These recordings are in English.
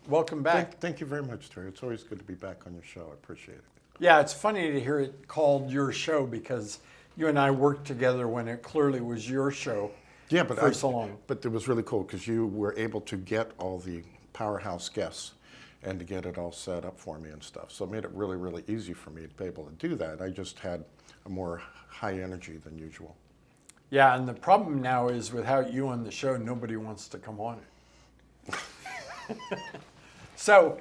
Welcome back. Thank you very much, Terry. It's always good to be back on your show. I appreciate it. Yeah, it's funny to hear it called your show because you and I worked together when it clearly was your show Yeah, but for so long. But it was really cool because you were able to get all the powerhouse guests and to get it all set up for me and stuff. So it made it really, really easy for me to be able to do that. I just had a more high energy than usual. Yeah, and the problem now is without you on the show, nobody wants to come on it. So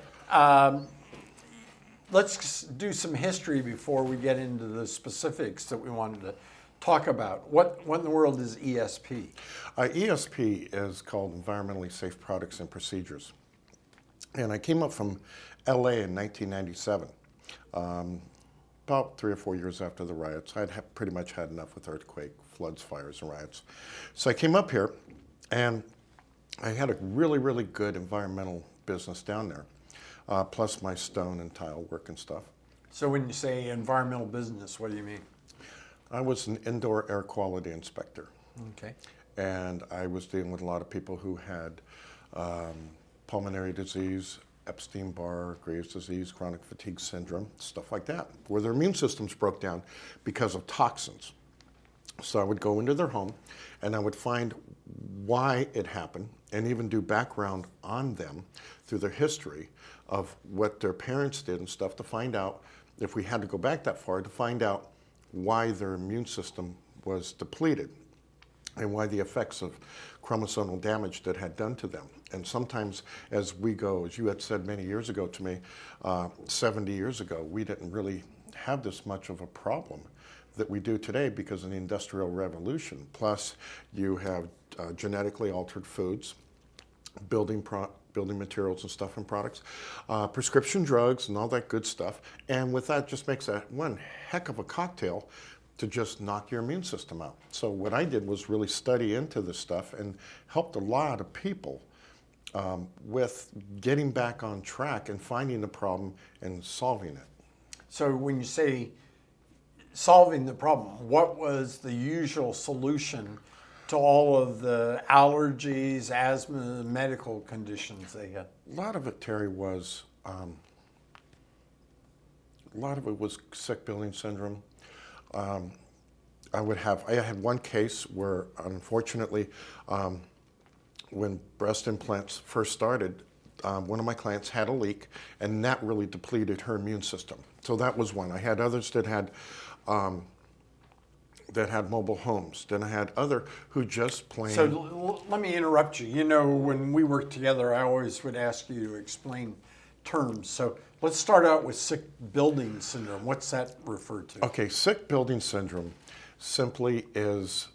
let's do some history before we get into the specifics that we wanted to talk about. What in the world is ESP? ESP is called Environmentally Safe Products and Procedures. And I came up from LA in 1997, about 3 or 4 years after the riots. Pretty much had enough with earthquake, floods, fires, and riots. So I came up here, and I had a really, really good environmental business down there, plus my stone and tile work and stuff. So when you say environmental business, what do you mean? I was an indoor air quality inspector. Okay. And I was dealing with a lot of people who had pulmonary disease, Epstein-Barr, Graves' disease, chronic fatigue syndrome, stuff like that, where their immune systems broke down because of toxins. So I would go into their home and I would find why it happened and even do background on them through their history of what their parents did and stuff to find out, if we had to go back that far, to find out why their immune system was depleted and why the effects of chromosomal damage that had done to them. And sometimes as we go, as you had said many years ago to me, 70 years ago, we didn't really have this much of a problem that we do today because of the Industrial Revolution. Plus, you have genetically altered foods, building materials and stuff and products, prescription drugs and all that good stuff. And with that, just makes that one heck of a cocktail to just knock your immune system out. So what I did was really study into this stuff and helped a lot of people with getting back on track and finding the problem and solving it. So when you say solving the problem, what was the usual solution to all of the allergies, asthma, medical conditions they had? A lot of it, Terry, was sick building syndrome. I had one case where, unfortunately, when breast implants first started, one of my clients had a leak, and that really depleted her immune system. So that was one. I had others that had mobile homes. Then I had other who just plain... So let me interrupt you. You know, when we worked together, I always would ask you to explain terms. So let's start out with sick building syndrome. What's that referred to? Okay, sick building syndrome simply is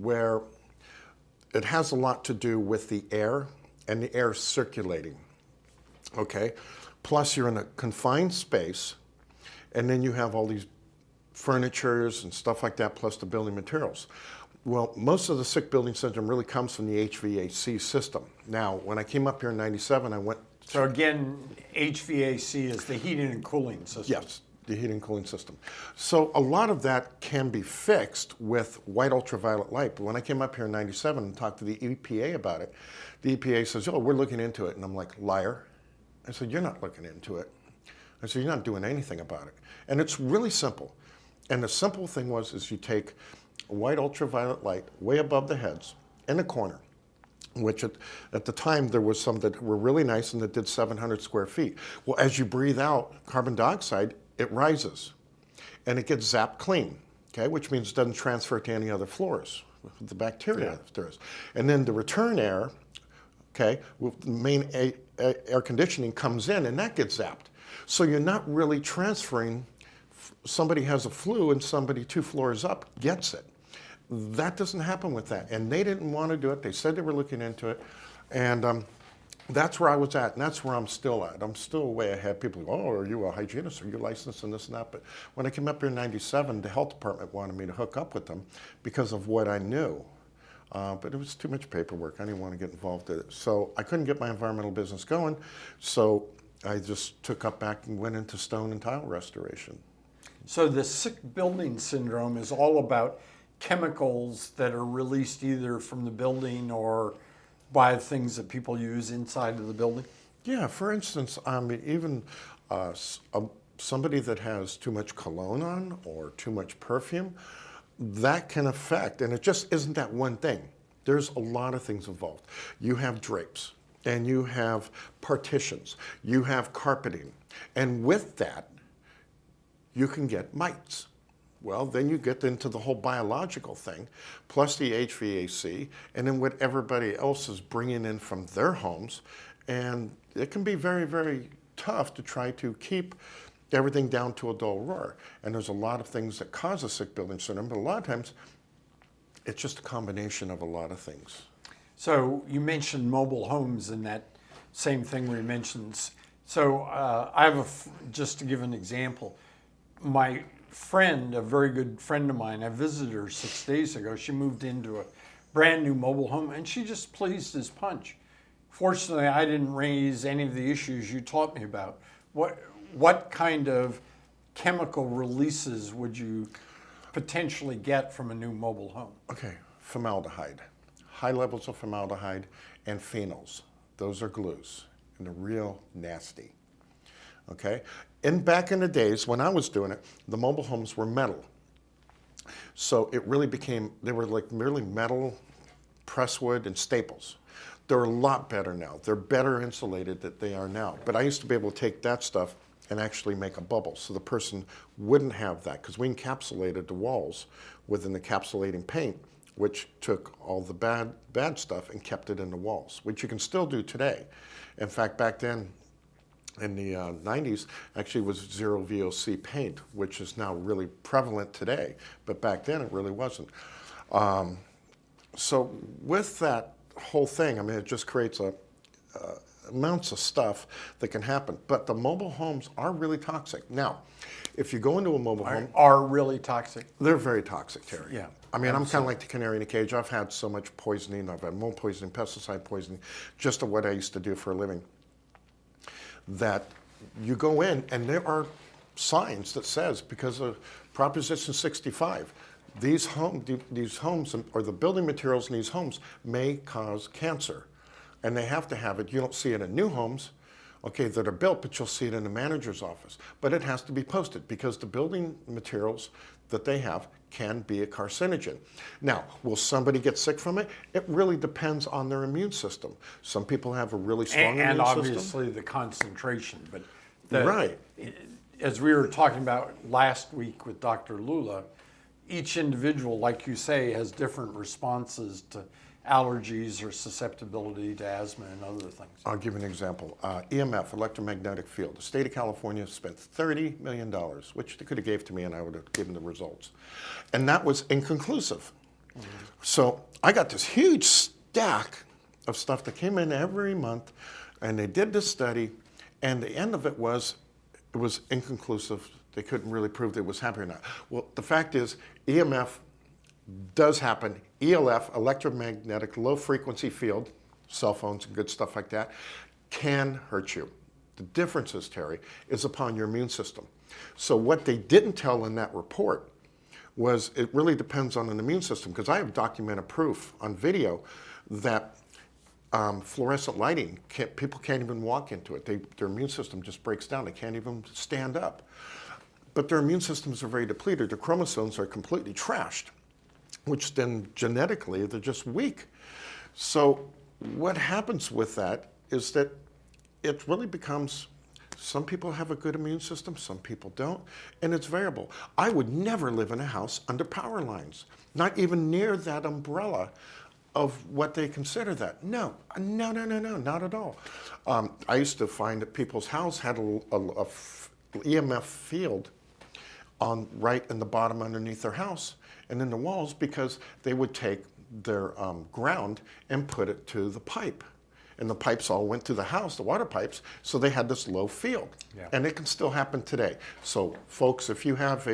where it has a lot to do with the air and the air circulating, okay? Plus you're in a confined space, and then you have all these furnitures and stuff like that, plus the building materials. Well, most of the sick building syndrome really comes from the HVAC system. Now, when I came up here in 97, I went... So again, HVAC is the heating and cooling system. Yes, the heating and cooling system. So a lot of that can be fixed with white ultraviolet light. But when I came up here in 97 and talked to the EPA about it, the EPA says, oh, we're looking into it. And I'm like, liar. I said, you're not looking into it. I said, you're not doing anything about it. And it's really simple. And the simple thing is you take white ultraviolet light way above the heads in a corner, which at the time there was some that were really nice and that did 700 square feet. Well, as you breathe out carbon dioxide, it rises and it gets zapped clean, okay, which means it doesn't transfer to any other floors with the bacteria there is. And then the return air, okay, with the main air conditioning comes in and that gets zapped. So you're not really transferring. Somebody has a flu and somebody 2 floors up gets it. That doesn't happen with that. And they didn't want to do it. They said they were looking into it. And that's where I was at, and that's where I'm still at. I'm still way ahead. People go, oh, are you a hygienist? Are you licensed and this and that? But when I came up here in 97, the health department wanted me to hook up with them because of what I knew. But it was too much paperwork. I didn't want to get involved in it. So I couldn't get my environmental business going. So I just took up back and went into stone and tile restoration. So the sick building syndrome is all about chemicals that are released either from the building or by things that people use inside of the building? Yeah, for instance, even somebody that has too much cologne on or too much perfume, that can affect, and it just isn't that one thing. There's a lot of things involved. You have drapes, and you have partitions, you have carpeting, and with that, you can get mites. Well, then you get into the whole biological thing, plus the HVAC, and then what everybody else is bringing in from their homes. And it can be very, very tough to try to keep everything down to a dull roar. And there's a lot of things that cause a sick building syndrome, but a lot of times it's just a combination of a lot of things. So you mentioned mobile homes and that same thing where you mentioned. So I have just to give an example, my friend, a very good friend of mine, I visited her 6 days ago. She moved into a brand new mobile home and she just pleased as punch. Fortunately, I didn't raise any of the issues you taught me about. What kind of chemical releases would you potentially get from a new mobile home? Okay, formaldehyde. High levels of formaldehyde and phenols. Those are glues, and they're real nasty. Okay? And back in the days when I was doing it, the mobile homes were metal. So it really became, they were like merely metal, presswood, and staples. They're a lot better now. They're better insulated than they are now. But I used to be able to take that stuff and actually make a bubble so the person wouldn't have that, because we encapsulated the walls with an encapsulating paint, which took all the bad stuff and kept it in the walls, which you can still do today. In fact, back then, in the 90s, actually was zero VOC paint, which is now really prevalent today. But back then, it really wasn't. So with that whole thing, I mean, it just creates amounts of stuff that can happen. But the mobile homes are really toxic. Now, if you go into a mobile home, Are really toxic? they're very toxic, Terry. Yeah. I mean, I'm kind of like the canary in a cage. I've had so much poisoning. I've had mold poisoning, pesticide poisoning, just of what I used to do for a living. That you go in and there are signs that says, because of Proposition 65, these homes or the building materials in these homes may cause cancer. And they have to have it. You don't see it in new homes, okay, that are built, but you'll see it in the manager's office. But it has to be posted because the building materials that they have can be a carcinogen. Now, will somebody get sick from it? It really depends on their immune system. Some people have a really strong immune And system. obviously the concentration. But Right. as we were talking about last week with Dr. Lula, each individual, like you say, has different responses to allergies or susceptibility to asthma and other things. I'll give you an example. EMF, electromagnetic field. The state of California spent $30 million, which they could have gave to me and I would have given the results. And that was inconclusive. Mm-hmm. So I got this huge stack of stuff that came in every month, and they did this study, and the end of it was inconclusive. They couldn't really prove that it was happening or not. Well, the fact is, EMF does happen. ELF, electromagnetic low frequency field, cell phones and good stuff like that, can hurt you. The difference is, Terry, is upon your immune system. So what they didn't tell in that report was it really depends on an immune system, because I have documented proof on video that fluorescent lighting, people can't even walk into it. Their immune system just breaks down. They can't even stand up. But their immune systems are very depleted. Their chromosomes are completely trashed, which then genetically they're just weak. So what happens with that is that it really becomes, some people have a good immune system, some people don't, and it's variable. I would never live in a house under power lines, not even near that umbrella of what they consider that. No, not at all. I used to find that people's house had a EMF field right in the bottom underneath their house and in the walls, because they would take their ground and put it to the pipe. And the pipes all went to the house, the water pipes, so they had this low field. Yeah. And it can still happen today. So folks, if you have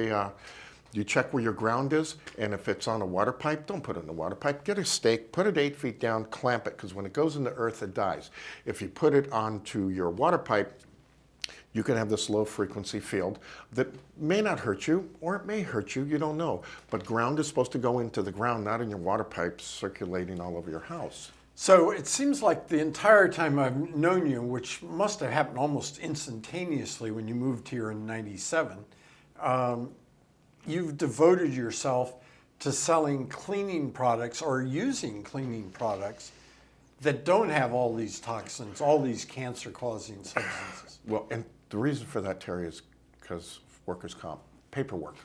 you check where your ground is, and if it's on a water pipe, don't put it in the water pipe. Get a stake, put it 8 feet down, clamp it, because when it goes in the earth, it dies. If you put it onto your water pipe, you can have this low frequency field that may not hurt you, or it may hurt you, you don't know. But ground is supposed to go into the ground, not in your water pipes circulating all over your house. So it seems like the entire time I've known you, which must have happened almost instantaneously when you moved here in '97, you've devoted yourself to selling cleaning products or using cleaning products that don't have all these toxins, all these cancer-causing substances. Well, and the reason for that, Terry, is because workers' comp, paperwork.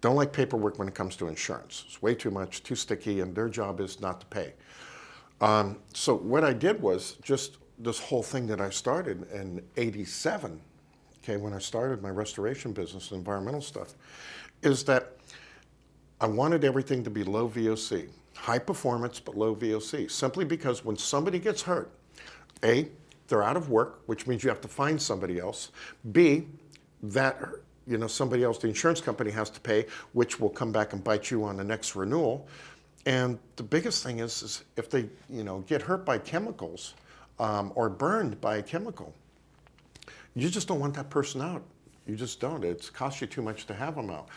Don't like paperwork when it comes to insurance. It's way too much, too sticky, and their job is not to pay. So what I did was just this whole thing that I started in '87, okay, when I started my restoration business, environmental stuff, is that I wanted everything to be low VOC, high performance but low VOC, simply because when somebody gets hurt, A, they're out of work, which means you have to find somebody else. B, that somebody else, the insurance company has to pay, which will come back and bite you on the next renewal. And the biggest thing is if they get hurt by chemicals or burned by a chemical, you just don't want that person out. You just don't. It costs you too much to have them out.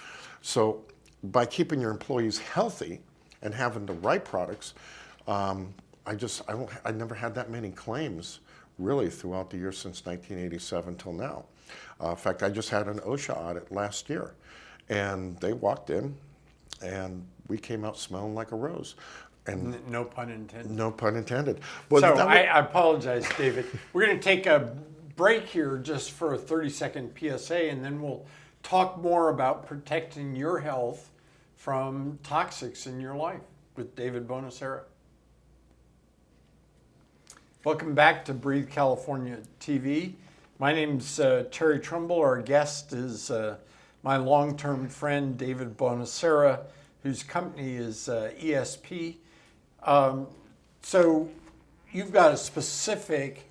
So by keeping your employees healthy and having the right products, I never had that many claims really throughout the year since 1987 till now. In fact, I just had an OSHA audit last year, and they walked in, and we came out smelling like a rose. And no pun intended. no pun intended. Well, So I apologize, David. We're going to take a break here just for a 30-second PSA, and then we'll talk more about protecting your health from toxics in your life with David Bonasera. Welcome back to Breathe California TV. My name's Terry Trumbull. Our guest is my long-term friend, David Bonasera, whose company is ESP. So you've got a specific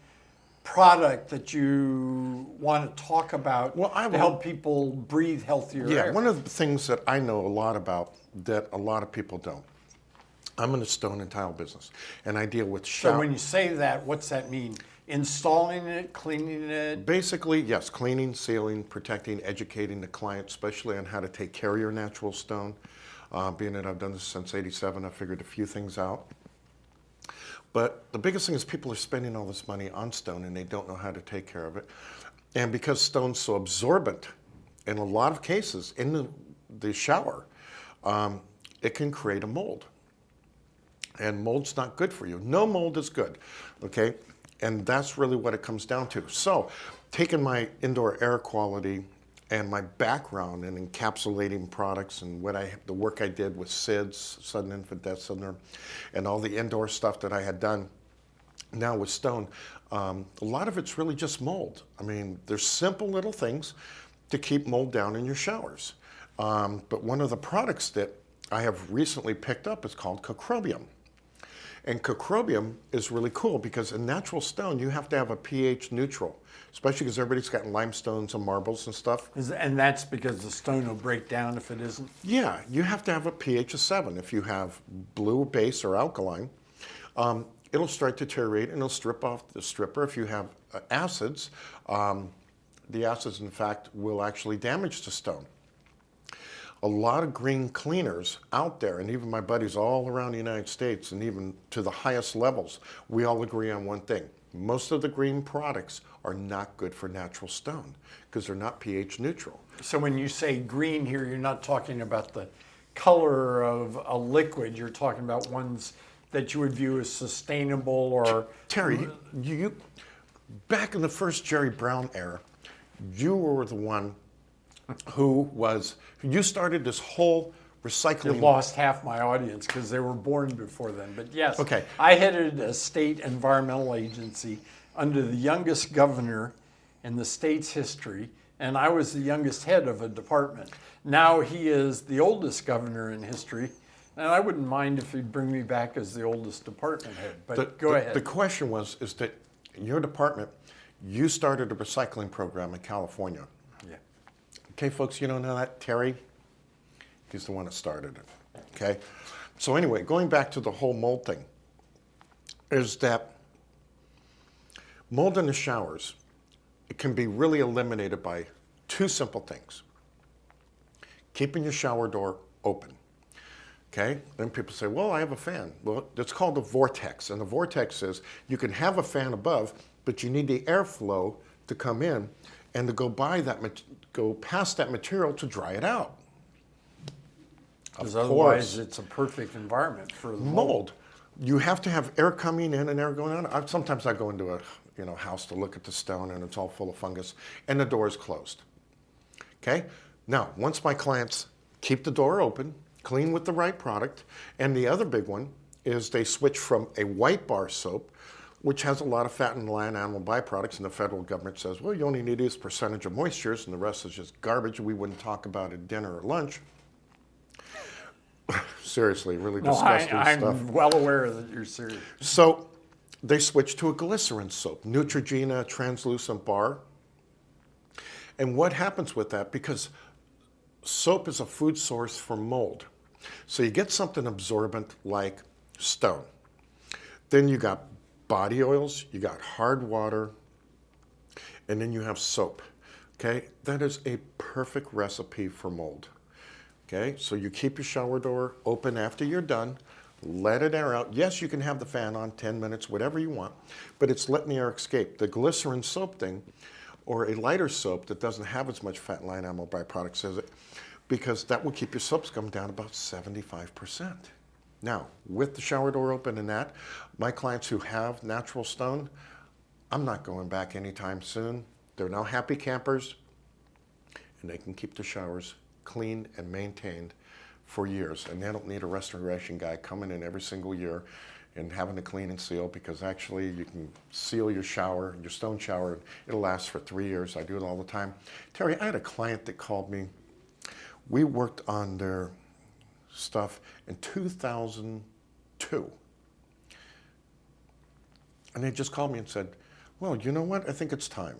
product that you want to talk about to help people breathe healthier air. One of the things that I know a lot about that a lot of people don't. I'm in the stone and tile business, and I deal with So when you say that, what's that mean? Installing it, cleaning it? Basically, yes, cleaning, sealing, protecting, educating the client, especially on how to take care of your natural stone. Being that I've done this since '87, I figured a few things out. But the biggest thing is people are spending all this money on stone and they don't know how to take care of it. And because stone's so absorbent, in a lot of cases, in the shower, it can create a mold. And mold's not good for you. No mold is good, okay? And that's really what it comes down to. So, taking my indoor air quality and my background in encapsulating products and the work I did with SIDS, sudden infant death syndrome, and all the indoor stuff that I had done now with stone, a lot of it's really just mold. I mean, there's simple little things to keep mold down in your showers. But one of the products that I have recently picked up is called Cocrobium. And Cocrobium is really cool because in natural stone, you have to have a pH neutral, especially because everybody's got limestones and marbles and stuff. And that's because the stone will break down if it isn't? Yeah, you have to have a pH of 7. If you have blue base or alkaline, it'll start to deteriorate and it'll strip off the stripper. If you have acids, the acids, in fact, will actually damage the stone. A lot of green cleaners out there, and even my buddies all around the United States, and even to the highest levels, we all agree on one thing. Most of the green products are not good for natural stone because they're not pH neutral. So when you say green here, you're not talking about the color of a liquid. You're talking about ones that you would view as sustainable or... Terry, you back in the first Jerry Brown era, you were the one you started this whole recycling. You lost half my audience because they were born before then. But yes, okay. I headed a state environmental agency under the youngest governor in the state's history, and I was the youngest head of a department. Now he is the oldest governor in history, and I wouldn't mind if he'd bring me back as the oldest department head. But go ahead. The question is that in your department, you started a recycling program in California. Yeah. Okay, folks, you don't know that? Terry, he's the one that started it, okay? So anyway, going back to the whole mold thing, is that mold in the showers, it can be really eliminated by two simple things. Keeping your shower door open, Okay, then people say, well, I have a fan. Well, it's called a vortex, and the vortex is you can have a fan above, but you need the airflow to come in and to go past that material to dry it out. Because Of otherwise course. it's a perfect environment for the mold. Mold. You have to have air coming in and air going out. Sometimes I go into a house to look at the stone and it's all full of fungus and the door is closed. Okay? Now, once my clients keep the door open, clean with the right product, and the other big one is they switch from a white bar soap, which has a lot of fat and land animal byproducts, and the federal government says, well, you only need this percentage of moistures and the rest is just garbage we wouldn't talk about at dinner or lunch. Seriously, really disgusting I'm stuff. well aware that you're serious. So they switched to a glycerin soap, Neutrogena translucent bar. And what happens with that? Because soap is a food source for mold. So you get something absorbent like stone. Then you got body oils, you got hard water, and then you have soap. Okay? That is a perfect recipe for mold. Okay, so you keep your shower door open after you're done, let it air out. Yes, you can have the fan on 10 minutes, whatever you want, but it's letting the air escape. The glycerin soap thing, or a lighter soap that doesn't have as much fat and line animal byproducts as it, because that will keep your soap scum down about 75%. Now, with the shower door open and that, my clients who have natural stone, I'm not going back anytime soon. They're now happy campers, and they can keep the showers clean and maintained for years, and they don't need a restoration guy coming in every single year and having to clean and seal, because actually you can seal your shower, your stone shower, and it'll last for 3 years. I do it all the time. Terry, I had a client that called me. We worked on their stuff in 2002, and they just called me and said, well, you know what, I think it's time.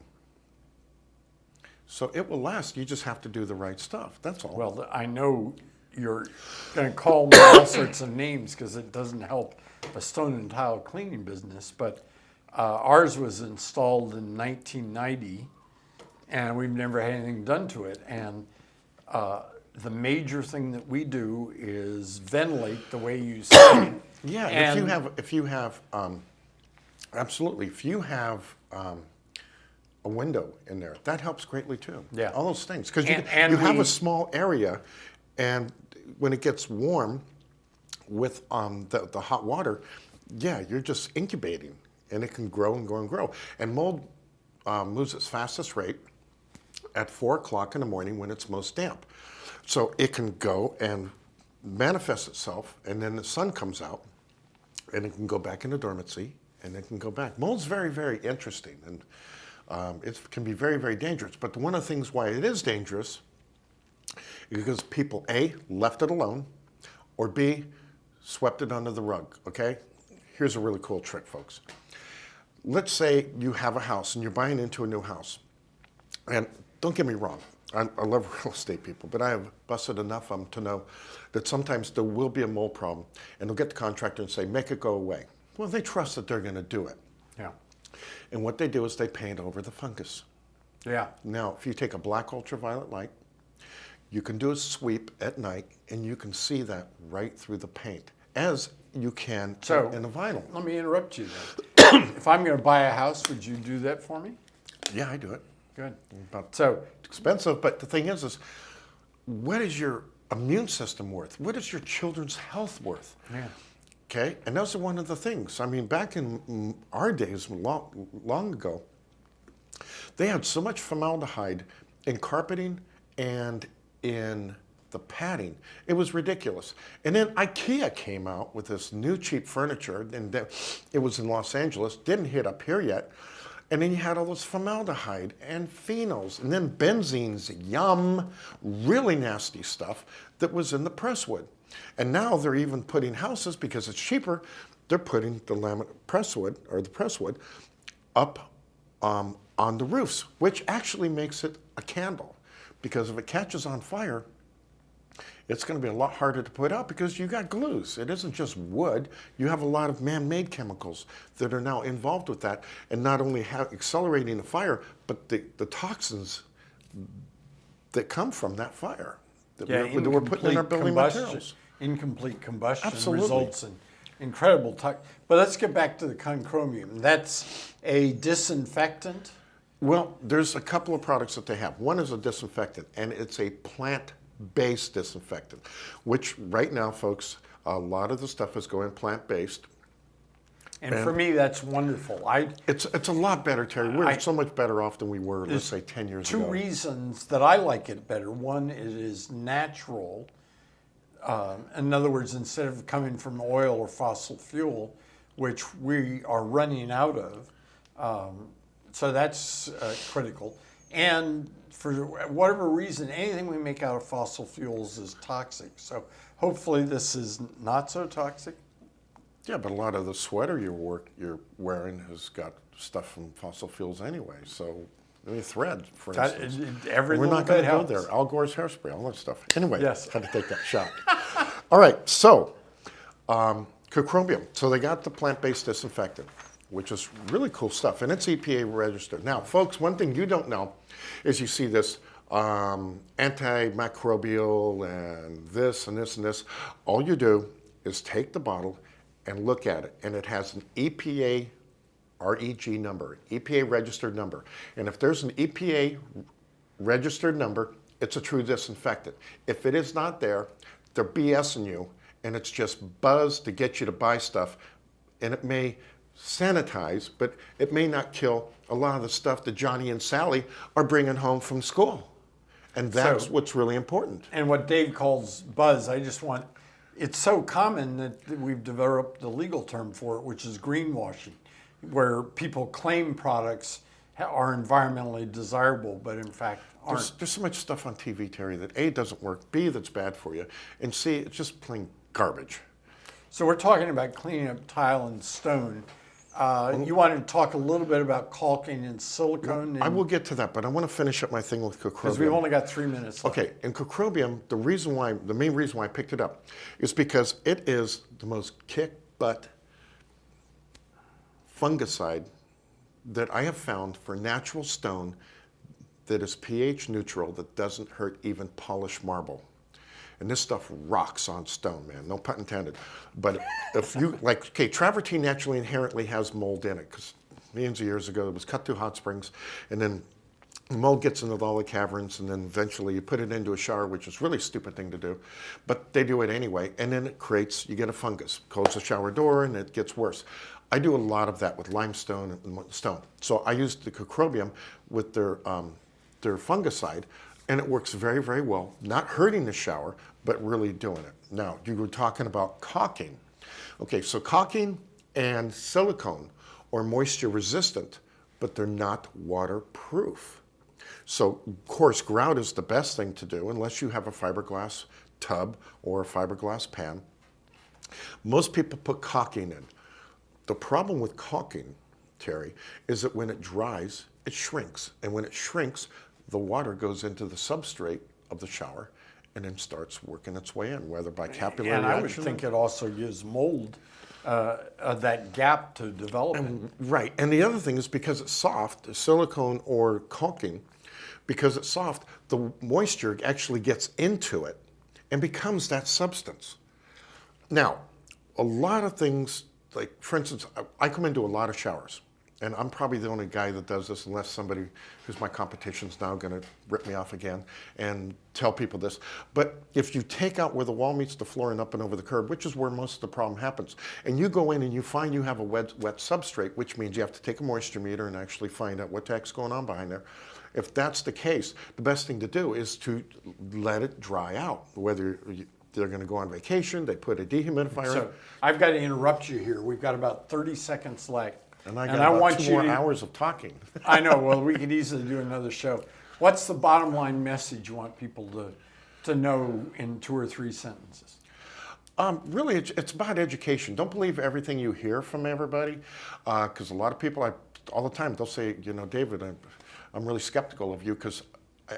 So it will last. You just have to do the right stuff. That's all. Well, I know you're going to call me all sorts of names because it doesn't help a stone and tile cleaning business, but ours was installed in 1990, and we've never had anything done to it. And the major thing that we do is ventilate the way you say. Yeah, and if you have, absolutely. If you have a window in there, that helps greatly too. Yeah. All those things, because you And have a small area, and when it gets warm with the hot water, yeah, you're just incubating, and it can grow and grow and grow. And mold moves its fastest rate at 4 o'clock in the morning when it's most damp. So it can go and manifest itself, and then the sun comes out, and it can go back into dormancy, and it can go back. Mold's very, very interesting, and it can be very, very dangerous. But one of the things why it is dangerous is because people, A, left it alone, or B, swept it under the rug, okay? Here's a really cool trick, folks. Let's say you have a house and you're buying into a new house. And don't get me wrong, I love real estate people, but I have busted enough of them to know that sometimes there will be a mold problem, and they'll get the contractor and say, make it go away. Well, they trust that they're gonna do it. yeah, And what they do is they paint over the fungus. yeah. Now, if you take a black ultraviolet light, you can do a sweep at night, and you can see that right through the paint, as you can So in the vinyl. let me interrupt you then. If I'm going to buy a house, would you do that for me? Yeah, I do it. Good. But So it's expensive, but the thing is what is your immune system worth? What is your children's health worth? yeah. Okay, and those are one of the things. I mean, back in our days, long ago, they had so much formaldehyde in carpeting and in the padding. It was ridiculous. And then IKEA came out with this new cheap furniture, and it was in Los Angeles, didn't hit up here yet. And then you had all this formaldehyde and phenols, and then benzenes, yum, really nasty stuff that was in the presswood. And now they're even putting houses, because it's cheaper, they're putting the laminate presswood, or the presswood, up on the roofs, which actually makes it a candle. Because if it catches on fire, it's going to be a lot harder to put out, because you got glues. It isn't just wood. You have a lot of man-made chemicals that are now involved with that, and not only accelerating the fire, but the toxins that come from that fire that we're putting in our building materials. incomplete combustion Absolutely. results in incredible But let's get back to the concromium. That's a disinfectant. Well, there's a couple of products that they have. One is a disinfectant, and it's a plant-based disinfectant, which right now, folks, a lot of the stuff is going plant-based. And for me, that's wonderful. It's a lot better, Terry. We're so much better off than we were, let's say, 10 years ago. Two reasons that I like it better. One, it is natural. In other words, instead of coming from oil or fossil fuel, which we are running out of, so that's critical. And for whatever reason, anything we make out of fossil fuels is toxic. So hopefully this is not so toxic. Yeah, but a lot of the sweater you're wearing has got stuff from fossil fuels anyway. So, I mean, thread, for instance. Every We're little not going bit to go helps. there. Al Gore's hairspray, all that stuff. Anyway, Yes. had to take that shot. All right, so concromium. So they got the plant-based disinfectant, which is really cool stuff, and it's EPA registered. Now, folks, one thing you don't know is you see this antimicrobial and this and this and this. All you do is take the bottle and look at it, and it has an EPA REG number, EPA registered number. And if there's an EPA registered number, it's a true disinfectant. If it is not there, they're BSing you, and it's just buzz to get you to buy stuff, and it may sanitize, but it may not kill a lot of the stuff that Johnny and Sally are bringing home from school. And that's what's really important. And what Dave calls buzz, it's so common that we've developed the legal term for it, which is greenwashing, where people claim products are environmentally desirable, but in fact aren't. There's so much stuff on TV, Terry, that A, doesn't work, B, that's bad for you, and C, it's just plain garbage. So we're talking about cleaning up tile and stone. You wanted to talk a little bit about caulking and silicone? I will get to that, but I want to finish up my thing with concromium. Because we've only got 3 minutes left. Okay, in concromium, the main reason why I picked it up is because it is the most kick-butt fungicide that I have found for natural stone that is pH neutral, that doesn't hurt even polished marble. And this stuff rocks on stone, man, no pun intended. But if you, travertine naturally inherently has mold in it, because millions of years ago it was cut through hot springs, and then mold gets into all the caverns, and then eventually you put it into a shower, which is a really stupid thing to do, but they do it anyway, and then you get a fungus. Close the shower door, and it gets worse. I do a lot of that with limestone and stone. So I used the concromium with their fungicide, and it works very, very well, not hurting the shower, but really doing it. Now, you were talking about caulking. Okay, so caulking and silicone are moisture resistant, but they're not waterproof. So, of course, grout is the best thing to do unless you have a fiberglass tub or a fiberglass pan. Most people put caulking in. The problem with caulking, Terry, is that when it dries, it shrinks. And when it shrinks, the water goes into the substrate of the shower and then starts working its way in, whether by capillary reaction. And I would action. think it also gives mold that gap to develop. Right, and the other thing is because it's soft, silicone or caulking, because it's soft, the moisture actually gets into it and becomes that substance. Now, a lot of things, like for instance, I come into a lot of showers, and I'm probably the only guy that does this, unless somebody who's my competition's now going to rip me off again and tell people this. But if you take out where the wall meets the floor and up and over the curb, which is where most of the problem happens, and you go in and you find you have a wet substrate, which means you have to take a moisture meter and actually find out what the heck's going on behind there. If that's the case, the best thing to do is to let it dry out. Whether they're going to go on vacation, they put a dehumidifier in. So I've got to interrupt you here. We've got about 30 seconds left. And I got about 2 more hours of talking. I know. Well, we could easily do another show. What's the bottom line message you want people to know in 2 or 3 sentences? Really, it's about education. Don't believe everything you hear from everybody, because a lot of people, all the time, they'll say, David, I'm really skeptical of you because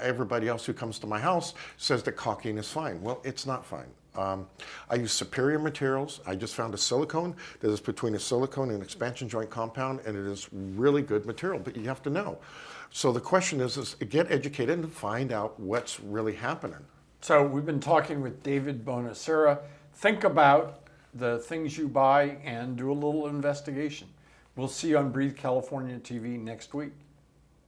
everybody else who comes to my house says that caulking is fine. Well, it's not fine. I use superior materials. I just found a silicone that is between a silicone and expansion joint compound, and it is really good material, but you have to know. So the question is get educated and find out what's really happening. So we've been talking with David Bonasera. Think about the things you buy and do a little investigation. We'll see you on Breathe California TV next week.